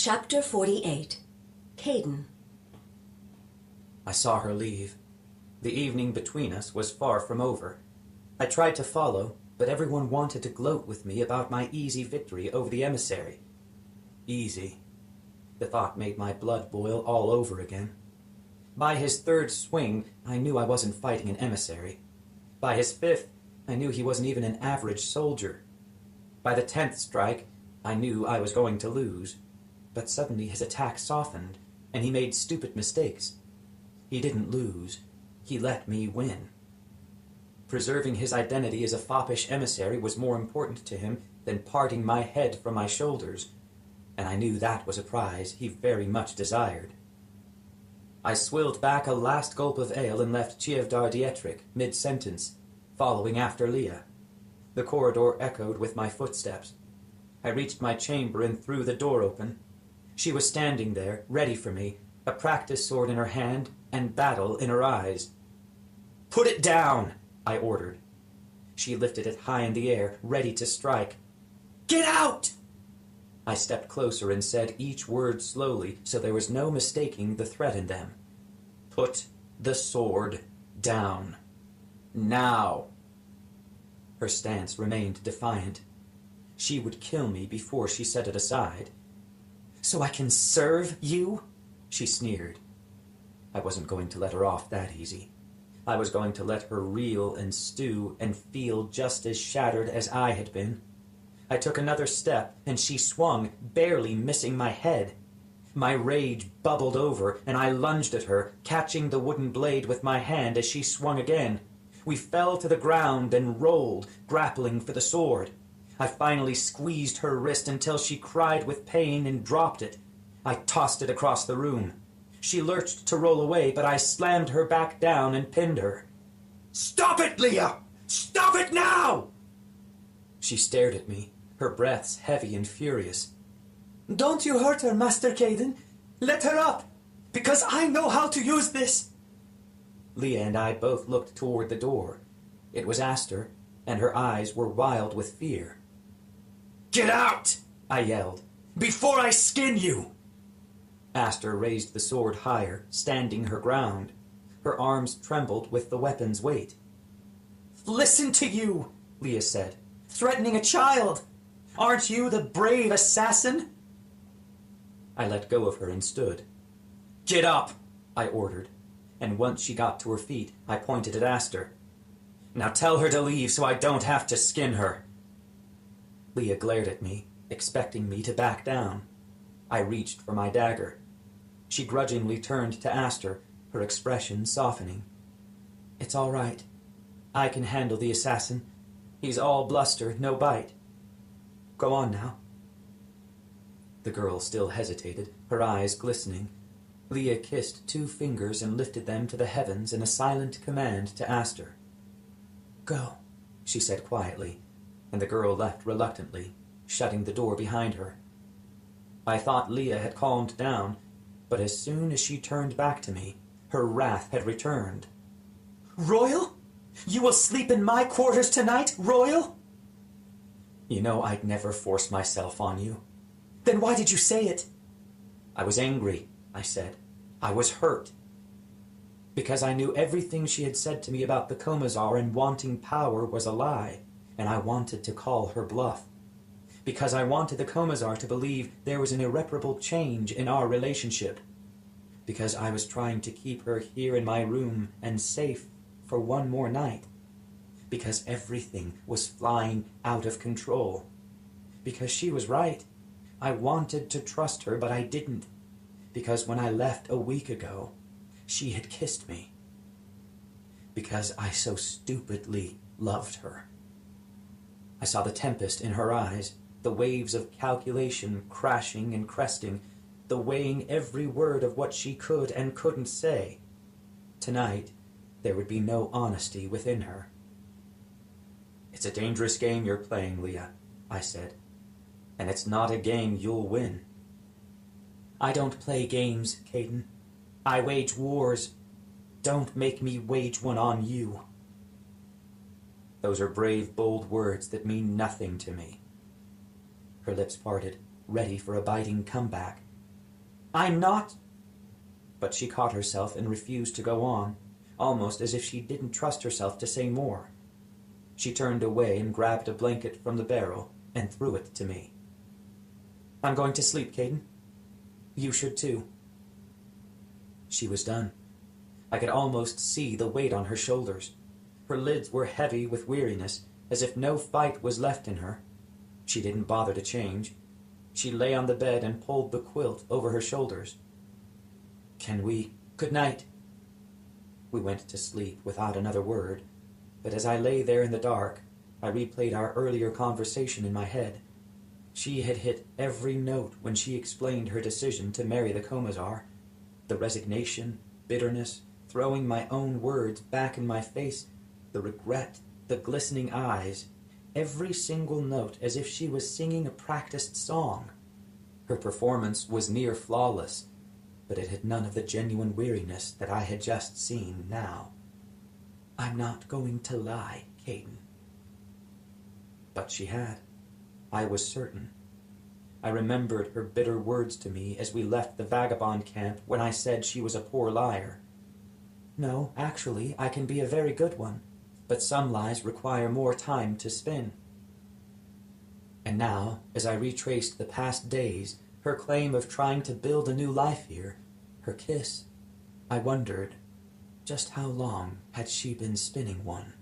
Chapter 48. Caden. I saw her leave. The evening between us was far from over. I tried to follow, but everyone wanted to gloat with me about my easy victory over the emissary. Easy. The thought made my blood boil all over again. By his third swing, I knew I wasn't fighting an emissary. By his fifth, I knew he wasn't even an average soldier. By the 10th strike, I knew I was going to lose. But suddenly his attack softened, and he made stupid mistakes. He didn't lose. He let me win. Preserving his identity as a foppish emissary was more important to him than parting my head from my shoulders, and I knew that was a prize he very much desired. I swilled back a last gulp of ale and left Chievdar Dietrich mid-sentence, following after Leah. The corridor echoed with my footsteps. I reached my chamber and threw the door open. She was standing there, ready for me, a practice sword in her hand and battle in her eyes. "Put it down!" I ordered. She lifted it high in the air, ready to strike. "Get out!" I stepped closer and said each word slowly, so there was no mistaking the threat in them. "Put the sword down. Now!" Her stance remained defiant. She would kill me before she set it aside. "So I can serve you?" she sneered. I wasn't going to let her off that easy. I was going to let her reel and stew and feel just as shattered as I had been. I took another step, and she swung, barely missing my head. My rage bubbled over, and I lunged at her, catching the wooden blade with my hand as she swung again. We fell to the ground and rolled, grappling for the sword. I finally squeezed her wrist until she cried with pain and dropped it. I tossed it across the room. She lurched to roll away, but I slammed her back down and pinned her. "Stop it, Leah! Stop it now!" She stared at me, her breaths heavy and furious. "Don't you hurt her, Master Caden. Let her up, because I know how to use this." Leah and I both looked toward the door. It was Aster, and her eyes were wild with fear. "Get out!" I yelled, "before I skin you!" Aster raised the sword higher, standing her ground. Her arms trembled with the weapon's weight. "Listen to you," Leah said, "threatening a child! Aren't you the brave assassin?" I let go of her and stood. "Get up!" I ordered, and once she got to her feet, I pointed at Aster. "Now tell her to leave so I don't have to skin her." Leah glared at me, expecting me to back down. I reached for my dagger. She grudgingly turned to Aster, her expression softening. "It's all right. I can handle the assassin. He's all bluster, no bite. Go on now." The girl still hesitated, her eyes glistening. Leah kissed 2 fingers and lifted them to the heavens in a silent command to Aster. "Go," she said quietly, and the girl left reluctantly, shutting the door behind her. I thought Leah had calmed down, but as soon as she turned back to me, her wrath had returned. "Royal? You will sleep in my quarters tonight, Royal?" "You know I'd never force myself on you." "Then why did you say it?" "I was angry," I said. "I was hurt. Because I knew everything she had said to me about the Commissar and wanting power was a lie, and I wanted to call her bluff. Because I wanted the Commissar to believe there was an irreparable change in our relationship. Because I was trying to keep her here in my room and safe for one more night. Because everything was flying out of control. Because she was right. I wanted to trust her, but I didn't. Because when I left a week ago, she had kissed me. Because I so stupidly loved her. I saw the tempest in her eyes, the waves of calculation crashing and cresting, the weighing every word of what she could and couldn't say. Tonight, there would be no honesty within her. "It's a dangerous game you're playing, Leah," I said. "And it's not a game you'll win." "I don't play games, Caden. I wage wars. Don't make me wage one on you." Those are brave, bold words that mean nothing to me. Her lips parted, ready for a biting comeback, I'm not... But she caught herself and refused to go on, almost as if she didn't trust herself to say more. She turned away and grabbed a blanket from the barrel and threw it to me. I'm going to sleep, Caden. You should too. She was done. I could almost see the weight on her shoulders. Her lids were heavy with weariness, as if no fight was left in her. She didn't bother to change. She lay on the bed and pulled the quilt over her shoulders. Can we... Good night. We went to sleep without another word, but as I lay there in the dark, I replayed our earlier conversation in my head. She had hit every note when she explained her decision to marry the Commissar. The resignation, bitterness, throwing my own words back in my face, the regret, the glistening eyes, every single note as if she was singing a practiced song. Her performance was near flawless, but it had none of the genuine weariness that I had just seen now. I'm not going to lie, Caden. But she had. I was certain. I remembered her bitter words to me as we left the vagabond camp when I said she was a poor liar. No, actually, I can be a very good one, but some lies require more time to spin. And now, as I retraced the past days, her claim of trying to build a new life here, her kiss, I wondered, just how long had she been spinning one?